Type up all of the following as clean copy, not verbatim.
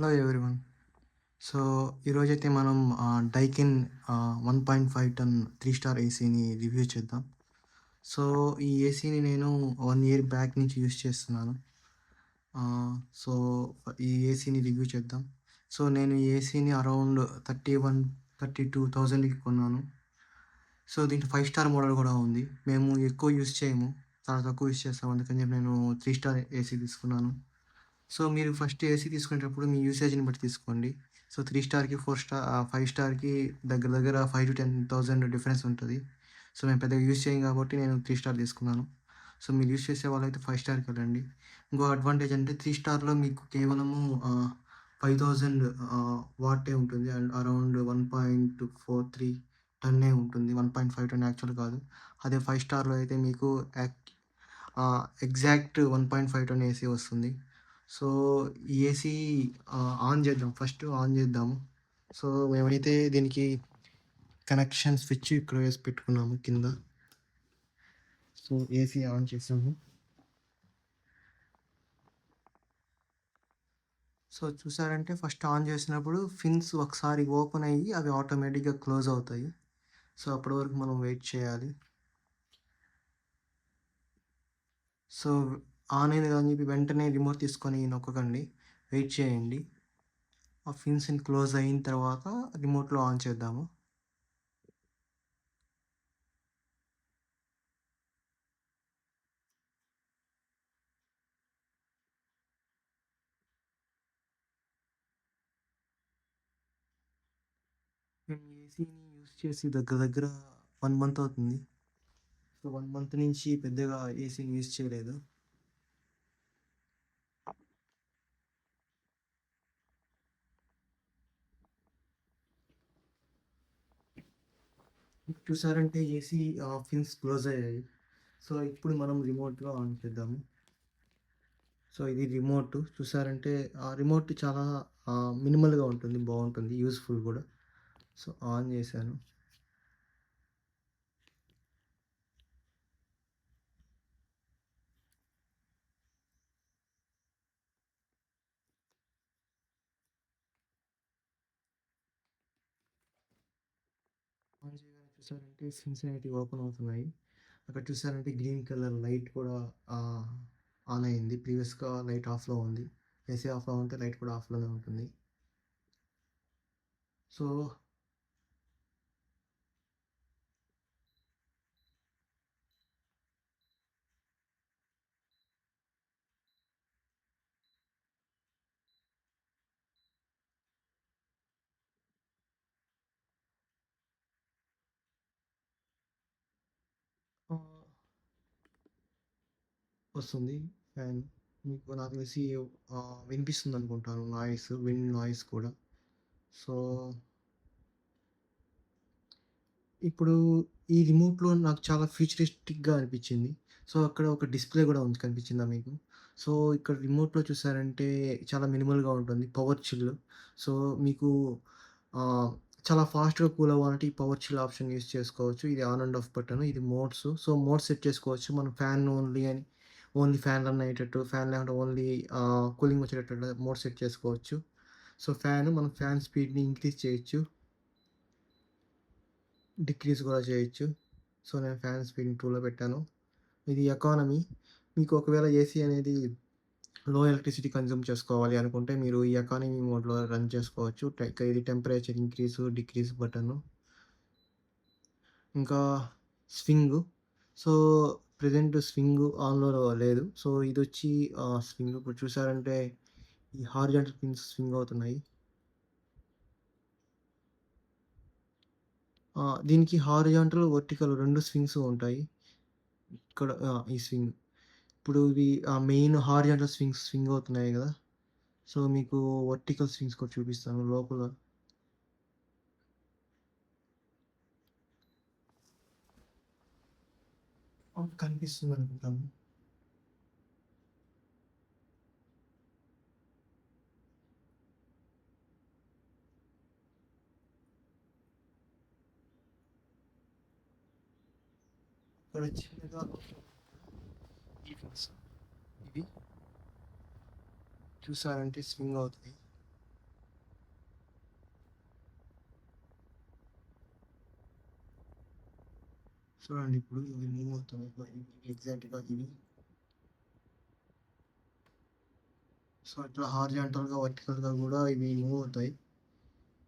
Hello everyone. So, ఈరోజైతే మనం Daikin 1.5 టన్ 3 star ఏసీని review చేద్దాం. సో, ఈ ఏసీని నేను 1 ఇయర్ బ్యాక్ నుంచి యూజ్ చేస్తున్నాను. సో, ఈ ఏసీని రివ్యూ చేద్దాం. సో, నేను ఈ ఏసీని అరౌండ్ 31, 32,000కి కొన్నాను. సో, దీంట్లో 5 స్టార్ మోడల్ కూడా ఉంది. మేము ఎక్కువ యూజ్ చేయము. చాలా తక్కువ యూజ్ చేస్తాం. అందుకని చెప్పి నేను 3 స్టార్ ఏసీ తీసుకున్నాను. సో, మీరు ఫస్ట్ ఏసీ తీసుకునేటప్పుడు మీ యూసేజ్‌ని బట్టి తీసుకోండి. సో, 3 స్టార్‌కి, 5 స్టార్‌కి దగ్గర దగ్గర 5,000-10,000 డిఫరెన్స్ ఉంటది. సో, మేము పెద్దగా యూజ్ చేయం కాబట్టి నేను 3 స్టార్ తీసుకున్నాను. సో, మీరు యూజ్ చేసే వాళ్ళైతే 5 స్టార్‌కెళ్ళండి. ఇంకో అడ్వాంటేజ్ అంటే 3 స్టార్‌లో మీకు కేవలము 5,000 వాటే ఉంటుంది. అండ్ అరౌండ్ 1.43 టన్నే ఉంటుంది. 1.5 టన్ యాక్చువల్ కాదు. అదే 5 స్టార్‌లో అయితే మీకు ఎగ్జాక్ట్ 1.5 టన్ ఏసీ వస్తుంది. సో, ఈ ఏసీ ఆన్ చేద్దాం. ఫస్ట్ ఆన్ చేద్దాము. సో, మేమైతే దీనికి కనెక్షన్ స్విచ్ ఇక్కడ వేసి పెట్టుకున్నాము కింద. సో, ఏసీ ఆన్ చేసాము. సో, చూసారంటే ఫస్ట్ ఆన్ చేసినప్పుడు ఫిన్స్ ఒకసారి ఓపెన్ అయ్యి అవి ఆటోమేటిక్‌గా క్లోజ్ అవుతాయి. సో, అప్పటి వరకు మనం వెయిట్ చేయాలి. సో, ఆన్ అయింది కదా అని చెప్పి వెంటనే రిమోట్ తీసుకొని నొక్కకండి. వెయిట్ చేయండి. ఆ ఫిన్స్‌ని క్లోజ్ అయిన తర్వాత రిమోట్‌లో ఆన్ చేద్దాము. మేము ఏసీని యూజ్ చేసి దగ్గర దగ్గర 1 మంత్ అవుతుంది. సో, 1 మంత్ నుంచి పెద్దగా ఏసీని యూజ్ చేయలేదు. చూసారంటే ఏసీ ఫిన్స్ క్లోజ్ అయ్యాయి. సో, ఇప్పుడు మనం రిమోట్‌లో ఆన్ చేద్దాము. సో, ఇది రిమోట్ చూసారంటే రిమోట్ చాలా మినిమల్‌గా ఉంటుంది. బావుంటుంది. యూజ్‌ఫుల్ గూడా. సో, ఆన్ చేశాను. ఆన్ చేయగానే చూసారంటే ఫిన్స్ అనేటివి ఓపెన్ అవుతున్నాయి. అక్కడ చూసారంటే గ్రీన్ కలర్ లైట్ కూడా ఆహ్, ఆన్ అయింది. ప్రీవియస్‌గా లైట్ ఆఫ్‌లో ఉంది. ఏసీ ఆఫ్‌లో ఉంటే లైట్ కూడా ఆఫ్‌లోనే ఉంటుంది. సో, ఆహ్, వస్తుంది ఫ్యాన్. మీకు నాకు తెలిసి వినిపిస్తుందనుకుంటాను విండ్ నాయిస్ కూడా. సో, ఇప్పుడు ఈ రిమోట్‌లో నాకు చాలా ఫ్యూచరిస్టిక్‌గా అనిపించింది. సో, అక్కడ ఒక డిస్‌ప్లే గూడా ఉంది కనిపించిందా మీకు? సో, ఇక్కడ రిమోట్‌లో చూసారంటే చాలా మినిమల్‌గా ఉంటుంది. Power chill. సో, మీకు ఆహ్, చాలా ఫాస్ట్‌గా కూల్ అవ్వాలంటే ఈ పవర్ చిల్ ఆప్షన్ యూజ్ చేసుకోవచ్చు. ఇది ఆన్ అండ్ ఆఫ్ బటన్. ఇది మోడ్స్. సో, మోడ్ సెట్ చేసుకోవచ్చు. మనం ఫ్యాన్ ఓన్లీ అని ఓన్లీ ఫ్యాన్ రన్ అయ్యేటట్టు, ఫ్యాన్ లేకుండా ఓన్లీ కూలింగ్ వచ్చేటట్టు మోడ్ సెట్ చేసుకోవచ్చు. సో, మనం ఫ్యాన్ స్పీడ్‌ని ఇంక్రీజ్ చేయొచ్చు. డిక్రీజ్ కూడా చేయొచ్చు. సో, నేను ఫ్యాన్ స్పీడ్‌ని 2లో పెట్టాను. ఇది ఎకానమీ. మీకు ఒకవేళ ఏసీ అనేది లో ఎలక్ట్రిసిటీ కన్జ్యూమ్ చేసుకోవాలి అనుకుంటే మీరు ఈ ఎకానమీ మోడ్‌లో రన్ చేసుకోవచ్చు. ఇది టెంపరేచర్ ఇంక్రీజ్, డిక్రీజ్ బటను. ఇంకా స్వింగు. సో, ప్రెజెంట్ స్వింగు ఆన్‌లో లేదు. సో, ఇదొచ్చి స్వింగ్ ఇప్పుడు చూసారంటే ఈ హారిజాంటల్ పిన్స్ స్వింగ్ అవుతున్నాయి. దీనికి హారిజాంటల్, వర్టికల్ 2 స్వింగ్స్ ఉంటాయి. ఇక్కడ ఈ స్వింగ్. ఇప్పుడు ఇవి మెయిన్ హారిజాంటల్ స్వింగ్ అవుతున్నాయి గదా! సో, మీకు వర్టికల్ స్వింగ్స్ కూడా చూపిస్తాను లోపల. కనిపిస్తుందనుకుంటాను. ఇక్కడ చిన్నగా ఈ ఫిన్స్ ఇవి చూసారంటే స్వింగ్ అవుతాయి. చూడండి ఇప్పుడు ఇవి మూవ్ అవుతున్నాయి. ఎగ్జాక్ట్‌గా ఇవి. సో, ఇట్లా హారిజాంటల్‌గా, వర్టికల్‌గా గూడా ఇవి మూవ్ అవుతాయి.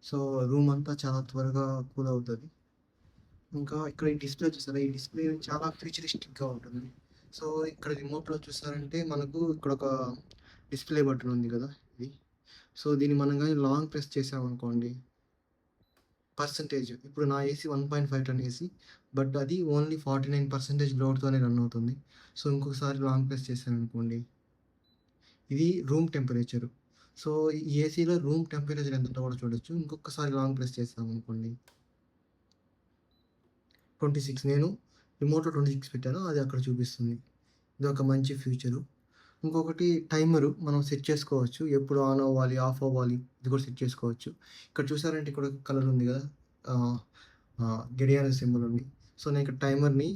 సో, రూమ్ అంతా చాలా త్వరగా కూల్ అవుతది. ఇంకా ఇక్కడ ఈ డిస్‌ప్లే చూసారా? ఈ డిస్‌ప్లే చాలా ఫ్యూచరిస్టిక్‌గా ఉంటుంది. సో, ఇక్కడ రిమోట్‌లో చూసారంటే మనకు ఇక్కడొక డిస్‌ప్లే బటన్ ఉంది గదా! ఇది. సో, దీన్ని మనం గాని లాంగ్ ప్రెస్ చేసామనుకోండి పర్సెంటేజ్ ఇప్పుడు నా ఏసీ 1.5 టన్ ఏసీ. బట్ అది ఓన్లీ 49% లోడ్‌తోనే రన్ అవుతుంది. సో, ఇంకొకసారి లాంగ్ ప్రెస్ చేశాననుకోండి ఇది రూమ్ టెంపరేచరు. సో, ఈ ఏసీలో రూమ్ టెంపరేచర్ ఎంతుందో కూడా చూడొచ్చు. ఇంకొకసారి లాంగ్ ప్రెస్ చేశామనుకోండి 26 నేను రిమోట్‌లో 26 పెట్టాను. అది అక్కడ చూపిస్తుంది. ఇదొక మంచి ఫీచరు. ఇంకొకటి టైమరు మనం సెట్ చేసుకోవచ్చు. ఎప్పుడు ఆన్ అవ్వాలి, ఆఫ్ అవ్వాలి ఇది కూడా సెట్ చేసుకోవచ్చు. ఇక్కడ చూసారంటే ఇక్కడ కలర్ ఉంది గదా! ఆహ్, గడియారం సింబల్ ఉంది. సో, నేను ఇక్కడ టైమర్‌ని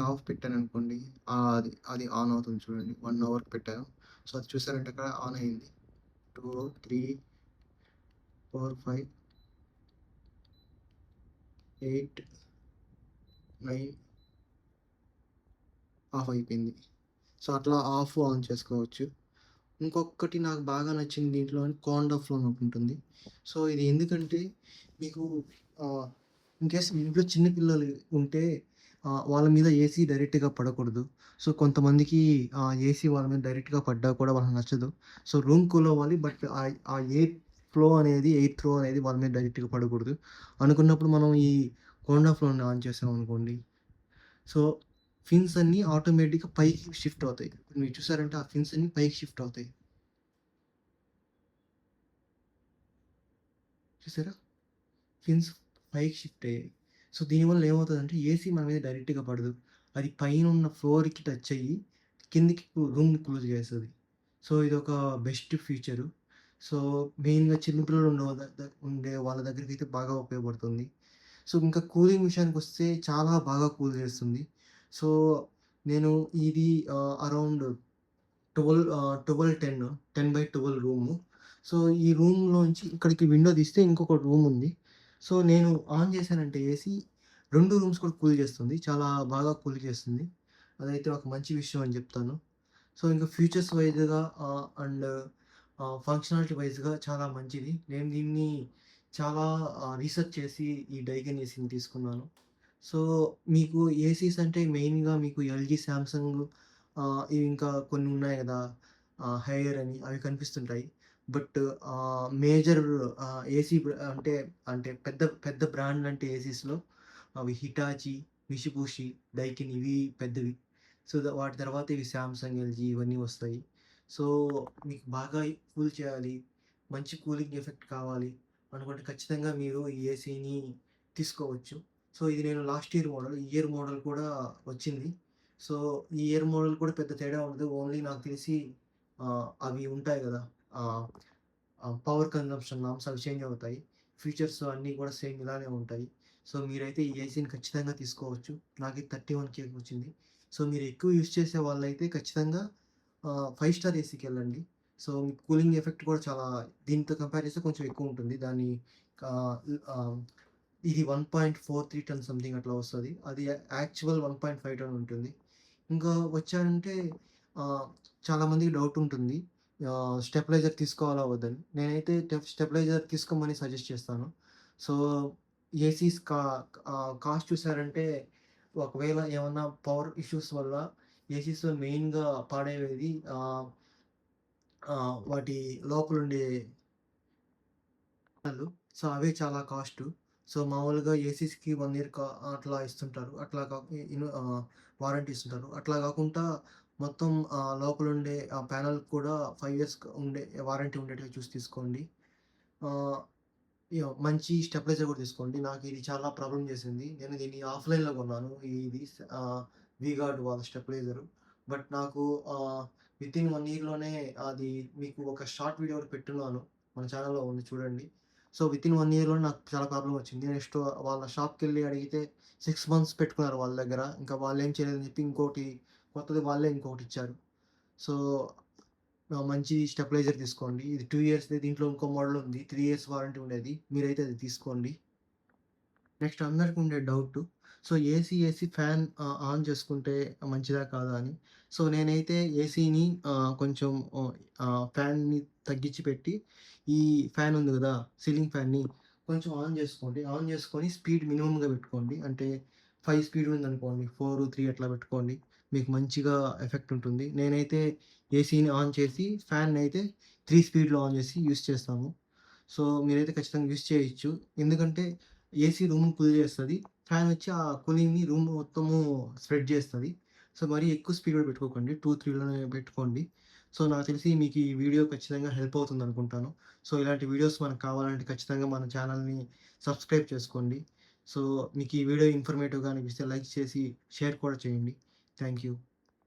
ఆఫ్ పెట్టాననుకోండి అది అది ఆన్ అవుతుంది చూడండి. 1 అవర్‌కి పెట్టాను. సో, అది చూసారంటే అక్కడ ఆన్ అయింది. 2, 3, 4, 5, 8, 9 ఆఫ్ అయిపోయింది. సో, అట్లా ఆఫ్, ఆన్ చేసుకోవచ్చు. ఇంకొకటి నాకు బాగా నచ్చింది దీంట్లో కాండ్ ఆఫ్ అని ఒకటుంటుంది. సో, ఇది ఎందుకంటే మీకు ఆహ్, ఇన్‌కేస్ మీ ఇంట్లో చిన్న పిల్లలు ఉంటే వాళ్ళ మీద ఏసీ డైరెక్ట్‌గా పడకూడదు. సో, కొంతమందికి ఏసీ వాళ్ళ మీద డైరెక్ట్‌గా పడ్డా కూడా వాళ్ళకి నచ్చదు. సో, రూమ్ కూల్ అవ్వాలి. బట్ ఆ ఎయిర్ త్రో అనేది వాళ్ళ మీద డైరెక్ట్‌గా పడకూడదు. అనుకున్నప్పుడు మనం ఈ కాండ్ ఆఫ్ ఫ్లోని ఆన్ చేసామనుకోండి సో, ఫిన్స్ అన్నీ ఆటోమేటిక్‌గా పైకి షిఫ్ట్ అవుతాయి. మీరు చూసారంటే ఆ ఫిన్స్ అన్నీ పైకి షిఫ్ట్ అవుతాయి. చూసారా? ఫిన్స్ పైకి షిఫ్ట్ అయ్యాయి. సో, దీనివల్ల ఏమవుతదంటే ఏసీ మన మీద డైరెక్ట్‌గా పడదు. అది పైనున్న ఫ్లోర్‌కి టచ్ అయ్యి కిందకి రూమ్‌ని కూల్ చేస్తది. సో, ఇదొక బెస్ట్ ఫీచరు. సో, మెయిన్‌గా చిన్న పిల్లలు ఉండే వాళ్ళ దగ్గరికైతే బాగా ఉపయోగపడుతుంది. సో, ఇంకా కూలింగ్ విషయానికొస్తే చాలా బాగా కూల్ చేస్తుంది. సో, నేను ఇది అరౌండ్ 10/12 రూము. సో, ఈ రూమ్‌లోంచి ఇక్కడికి విండో తీస్తే ఇంకొక రూముంది. సో, నేను ఆన్ చేశానంటే ఏసీ 2 రూమ్స్ కూడా కూల్ చేస్తుంది. చాలా బాగా కూల్ చేస్తుంది. అదైతే ఒక మంచి విషయం అని చెప్తాను. సో, ఇంకా ఫీచర్స్ వైస్‌గా అండ్ ఫంక్షనాలిటీ వైస్‌గా చాలా మంచిది. నేను దీన్ని చాలా రీసెర్చ్ చేసి ఈ డైకిన్ ఏసీని తీసుకున్నాను. సో, మీకు ఏసీస్ అంటే మెయిన్‌గా మీకు ఎల్‌జీ, సామ్‌సంగ్ ఇవి ఇంకా కొన్ని ఉన్నాయి గదా! హైయర్ అని అవి కనిపిస్తుంటాయి. బట్ మేజర్ ఏసీ అంటే పెద్ద పెద్ద బ్రాండ్‌లంటే ఏసీస్‌లో అవి హిటాచీ, మిషిబుషి, డైకిన్ ఇవి పెద్దవి. సో, వాటి తర్వాత ఇవి సామ్‌సంగ్, ఎల్‌జీ ఇవన్నీ వస్తాయి. సో, మీకు బాగా కూల్ చేయాలి, మంచి కూలింగ్ ఎఫెక్ట్ కావాలి అనుకుంటే ఖచ్చితంగా మీరు ఈ ఏసీని తీసుకోవచ్చు. సో, ఇది నేను లాస్ట్ ఇయర్ మోడల్. ఈ ఇయర్ మోడల్ కూడా వచ్చింది. సో, ఈ ఇయర్ మోడల్ కూడా పెద్ద తేడా ఉండదు. ఓన్లీ నాకు తెలిసి అవి ఉంటాయి గదా! ఆహ్, పవర్ కన్జంప్షన్ నార్మ్స్ అవి చేంజ్ అవుతాయి. ఫీచర్స్ అన్నీ కూడా సేమ్ ఇలానే ఉంటాయి. సో, మీరైతే ఈ ఏసీని ఖచ్చితంగా తీసుకోవచ్చు. నాకి 31,000కి వచ్చింది. సో, మీరు ఎక్కువ యూజ్ చేసే వాళ్ళైతే ఖచ్చితంగా 5 స్టార్ ఏసీకెళ్ళండి. సో, మీకు కూలింగ్ ఎఫెక్ట్ కూడా చాలా దీనితో కంపేర్ చేస్తే కొంచెం ఎక్కువుంటుంది. దాని ఆహ్, ఆహ్, ఇది 1.43 టన్ సంథింగ్ అట్లా వస్తది. అది యాక్చువల్ 1.5 టన్ ఉంటుంది. ఇంకా వచ్చారంటే ఆహ్, చాలామందికి డౌట్ ఉంటుంది. స్టెబిలైజర్ తీసుకోవాలా వద్దని. నేనైతే స్టెబిలైజర్ తీసుకోమని సజెస్ట్ చేస్తాను. సో, ఏసీస్ కాస్ట్ చూసారంటే ఒకవేళ ఏమన్నా పవర్ ఇష్యూస్ వల్ల ఏసీస్ మెయిన్‌గా పాడయ్యేది వాటి లోపలుండే లు. సో, అవే చాలా కాస్టు. సో, మామూలుగా ఏసీస్‌కి 1 ఇయర్ అట్లా ఇస్తుంటారు. అట్లా వారంటీ ఇస్తుంటారు. అట్లా గాకుండా మొత్తం లోపలుండే ప్యానెల్‌కి కూడా 5 ఇయర్స్ ఉండే వారంటీ ఉండేటివి చూసి తీసుకోండి. ఆహ్, మంచి స్టెబిలైజర్ కూడా తీసుకోండి. నాకిది చాలా ప్రాబ్లమ్ చేసింది. నేను దీన్ని ఆఫ్‌లైన్‌లో కొన్నాను. ఇది వీగార్డ్ వాళ్ళ స్టెబిలైజరు. బట్ నాకు వితిన్ 1 ఇయర్‌లోనే అది మీకు ఒక షార్ట్ వీడియో ఒకటి పెట్టున్నాను. మన ఛానెల్‌లో ఉంది చూడండి. సో, వితిన్ 1 ఇయర్‌లోనే నాకు చాలా ప్రాబ్లమ్ వచ్చింది. నెక్స్ట్ వాళ్ళ షాప్‌కెళ్ళి అడిగితే 6 మంత్స్ పెట్టుకున్నారు వాళ్ళ దగ్గర. ఇంకా వాళ్ళేం చేయలేదని చెప్పి ఇంకోటి కొత్తది వాళ్ళే ఇంకొకటిచ్చారు. సో, మంచి స్టెబిలైజర్ తీసుకోండి. ఇది 2 ఇయర్స్‌ది. దీంట్లో ఇంకో మోడల్ ఉంది. 3 ఇయర్స్ వారంటీ ఉండేది. మీరైతే అది తీసుకోండి. నెక్స్ట్ అందరికి ఉండే doubt. So, AC fan on చేసుకుంటే మంచిదా? కాదా? అని. సో, నేనైతే ఏసీని కొంచెం ఫ్యాన్‌ని తగ్గించి పెట్టి, ఈ ఫ్యాన్ ఉంది గదా! సీలింగ్ ఫ్యాన్‌ని కొంచెం ఆన్ జేసుకోండి. ఆన్ జేసుకొని స్పీడ్ మినిమమ్‌గా పెట్టుకోండి. అంటే 5 స్పీడ్ ఉందనుకోండి 4, 3 అట్లా పెట్టుకోండి. మీకు మంచిగా ఎఫెక్ట్ ఉంటుంది. నేనైతే ఏసీని ఆన్ చేసి, ఫ్యాన్‌నయితే 3 స్పీడ్‌లో ఆన్ జేసి యూజ్ చేస్తాము. సో, మీరైతే ఖచ్చితంగా యూజ్ చేయొచ్చు. ఎందుకంటే ఏసీ రూమ్‌ని కూల్ చేస్తది. ఫ్యానొచ్చి ఆ కూలింగ్‌ని రూమ్ మొత్తము స్ప్రెడ్ చేస్తది. సో, మరీ ఎక్కువ స్పీడ్ కూడా పెట్టుకోకండి. 2, 3లోనే పెట్టుకోండి. సో, నాకు తెలిసి మీకు ఈ వీడియో ఖచ్చితంగా హెల్ప్ అవుతుందనుకుంటాను. సో, ఇలాంటి వీడియోస్ మనకు కావాలంటే ఖచ్చితంగా మన ఛానల్‌ని సబ్స్క్రైబ్ చేసుకోండి. సో, మీకు ఈ వీడియో ఇన్ఫర్మేటివ్‌గా అనిపిస్తే లైక్ చేసి షేర్ కూడా చేయండి. Thank you.